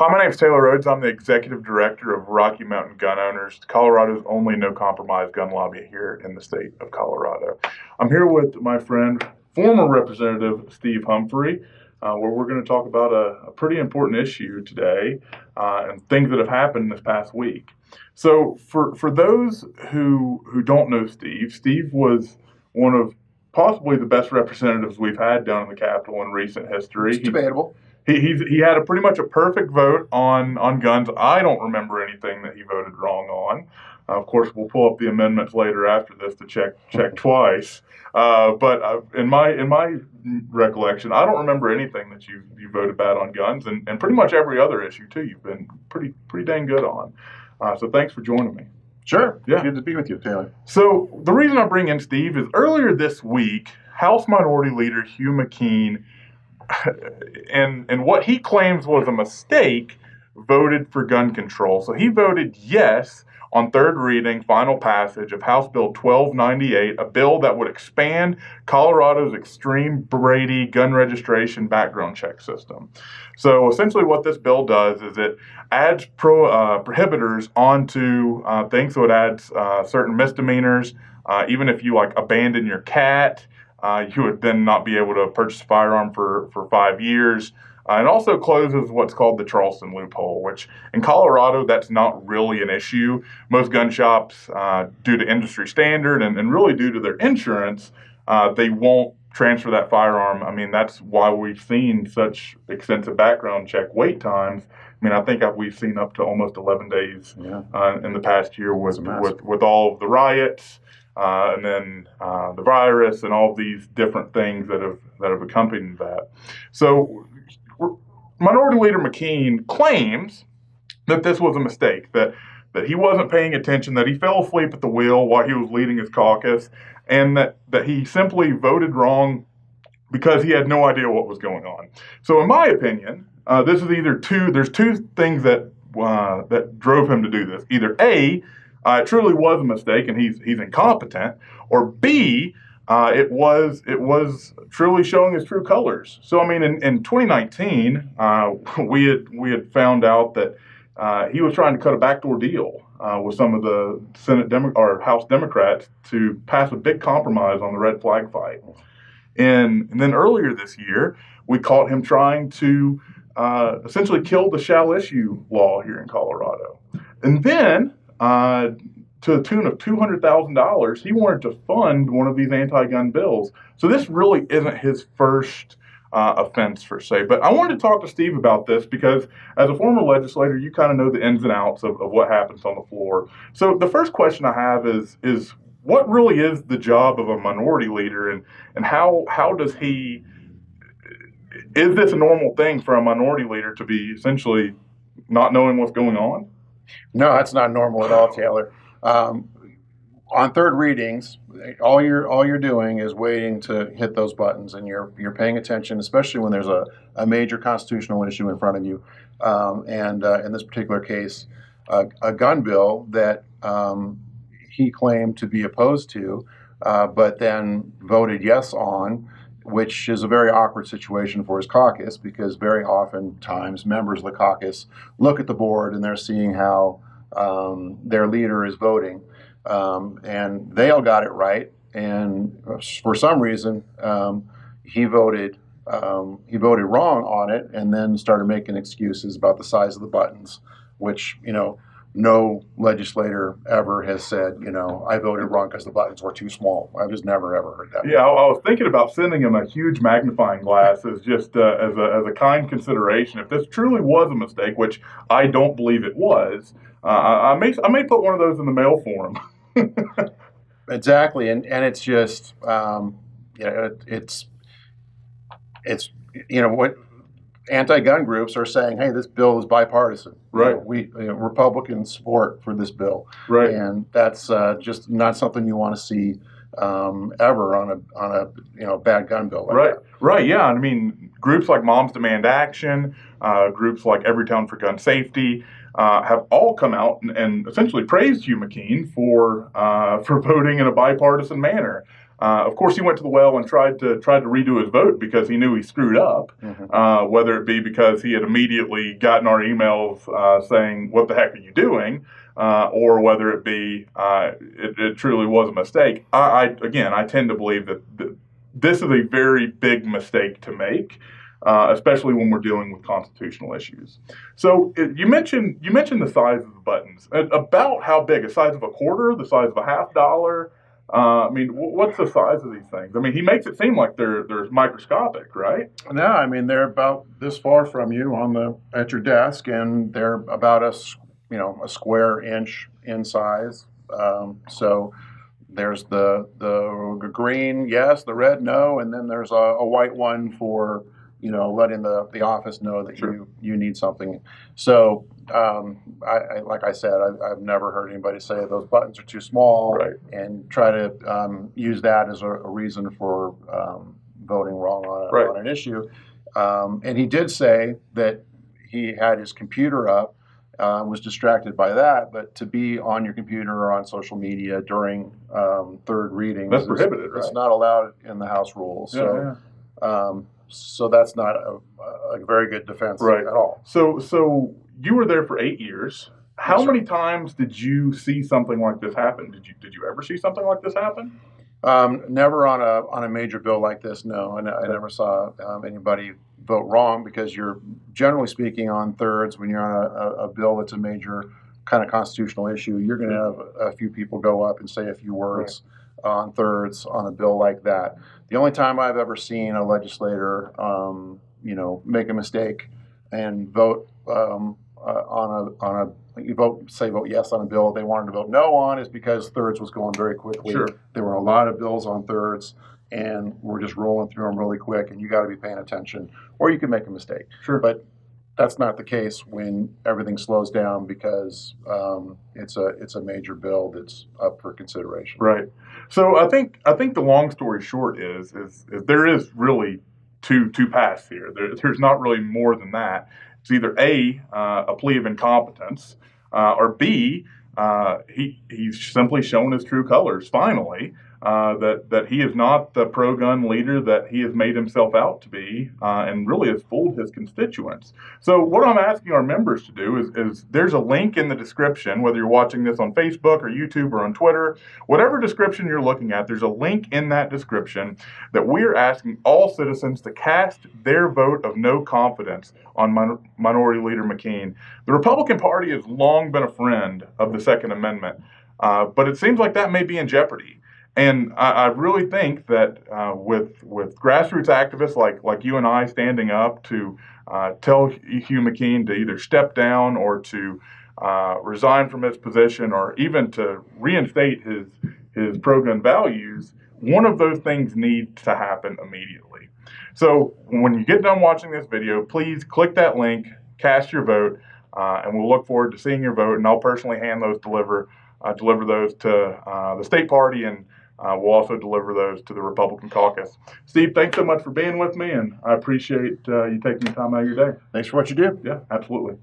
Hi, my name is Taylor Rhodes. I'm the Executive Director of Rocky Mountain Gun Owners, Colorado's only no-compromise gun lobby here in the state of Colorado. I'm here with my friend, former Representative Steve Humphery, where we're going to talk about a pretty important issue today and things that have happened this past week. So for those who don't know Steve was one of possibly the best representatives we've had down in the Capitol in recent history. It's debatable. He had pretty much a perfect vote on guns. I don't remember anything that he voted wrong on. Of course, we'll pull up the amendments later after this to check twice. But in my recollection, I don't remember anything that you voted bad on guns, and pretty much every other issue too. You've been pretty dang good on. So thanks for joining me. Sure. Yeah. Good to be with you, Taylor. So the reason I bring in Steve is earlier this week, House Minority Leader Hugh McKean, and what he claims was a mistake, voted for gun control. So he voted yes on third reading, final passage of House Bill 1298, a bill that would expand Colorado's extreme Brady gun registration background check system. So essentially what this bill does is it adds prohibitors onto things. So it adds certain misdemeanors. Even if you abandon your cat, you would then not be able to purchase a firearm for 5 years. And also closes what's called the Charleston loophole, which in Colorado, that's not really an issue. Most gun shops, due to industry standard and really due to their insurance, they won't transfer that firearm. I mean, that's why we've seen such extensive background check wait times. I mean, I think we've seen up to almost 11 days in the past year with all of the riots. And then the virus and all of these different things that have accompanied that. So Minority Leader McKean claims that this was a mistake, that he wasn't paying attention, that he fell asleep at the wheel while he was leading his caucus, and that he simply voted wrong because he had no idea what was going on. So in my opinion, this is there's two things that drove him to do this. Either A, it truly was a mistake and he's incompetent, or B, it was truly showing his true colors. So I mean, in 2019, we had found out that he was trying to cut a backdoor deal with some of the House Democrats to pass a big compromise on the red flag fight. And then earlier this year, we caught him trying to essentially kill the shall issue law here in Colorado. And then, to the tune of $200,000, he wanted to fund one of these anti-gun bills. So this really isn't his first offense, per se. But I wanted to talk to Steve about this because as a former legislator, you kind of know the ins and outs of what happens on the floor. So the first question I have is what really is the job of a minority leader, and how does he, is this a normal thing for a minority leader to be essentially not knowing what's going on? No, that's not normal at all, Taylor. On third readings, all you're doing is waiting to hit those buttons, and you're paying attention, especially when there's a major constitutional issue in front of you. And in this particular case, a gun bill that he claimed to be opposed to, but then voted yes on, which is a very awkward situation for his caucus, because very oftentimes members of the caucus look at the board and they're seeing how their leader is voting, and they all got it right, and for some reason he voted wrong on it, and then started making excuses about the size of the buttons, which no legislator ever has said, I voted wrong because the buttons were too small. I've just never ever heard that. Yeah, I was thinking about sending him a huge magnifying glass as just as a kind consideration. If this truly was a mistake, which I don't believe it was, I may put one of those in the mail for him. Exactly, and it's just it's what anti-gun groups are saying. Hey, this bill is bipartisan. Right. Republicans support for this bill. Right. And that's just not something you want to see ever on a bad gun bill. Right. Right. Yeah. I mean, groups like Moms Demand Action, groups like Everytown for Gun Safety, have all come out and essentially praised Hugh McKean for voting in a bipartisan manner. Of course, he went to the well and tried to redo his vote because he knew he screwed up. Whether it be because he had immediately gotten our emails saying, "What the heck are you doing?" Or whether it be it truly was a mistake. I tend to believe that this is a very big mistake to make, especially when we're dealing with constitutional issues. So you mentioned the size of the buttons. About how big? The size of a quarter? The size of a $50? I mean, what's the size of these things? I mean, he makes it seem like they're microscopic, right? No, I mean they're about this far from you at your desk, and they're about a square inch in size. So there's the green, yes, the red, no, and then there's a white one for letting the office know that Sure. you need something. So like I said, I've never heard anybody say those buttons are too small, Right. and try to use that as a reason for voting wrong Right. on an issue. And he did say that he had his computer up, was distracted by that, but to be on your computer or on social media during third readings, That's prohibited, it's right? not allowed in the House rules. Yeah, So that's not a very good defense Right. at all. So you were there for 8 years. How Yes, sir. many times did you see something like this happen? Did you ever see something like this happen? Never on a major bill like this. No, and I never saw anybody vote wrong, because you're generally speaking on thirds when you're on a bill that's a major kind of constitutional issue. You're going to have a few people go up and say a few words on thirds on a bill like that. The only time I've ever seen a legislator, make a mistake and vote vote yes on a bill they wanted to vote no on is because thirds was going very quickly. Sure. There were a lot of bills on thirds, and we're just rolling through them really quick, and you got to be paying attention, or you can make a mistake. Sure. But that's not the case when everything slows down, because it's a major bill that's up for consideration. Right. So I think the long story short is there is really two paths here. There's not really more than that. It's either a plea of incompetence, or B, he's simply shown his true colors finally, that he is not the pro-gun leader that he has made himself out to be, and really has fooled his constituents. So what I'm asking our members to do is there's a link in the description, whether you're watching this on Facebook or YouTube or on Twitter, whatever description you're looking at, there's a link in that description that we're asking all citizens to cast their vote of no confidence on Minority Leader McKean. The Republican Party has long been a friend of the Second Amendment, but it seems like that may be in jeopardy. And I really think that with grassroots activists like you and I standing up to tell Hugh McKean to either step down or to resign from his position, or even to reinstate his pro-gun values, one of those things needs to happen immediately. So when you get done watching this video, please click that link, cast your vote, and we'll look forward to seeing your vote. And I'll personally deliver those to the state party, and we'll also deliver those to the Republican caucus. Steve, thanks so much for being with me, and I appreciate you taking the time out of your day. Thanks for what you do. Yeah, absolutely.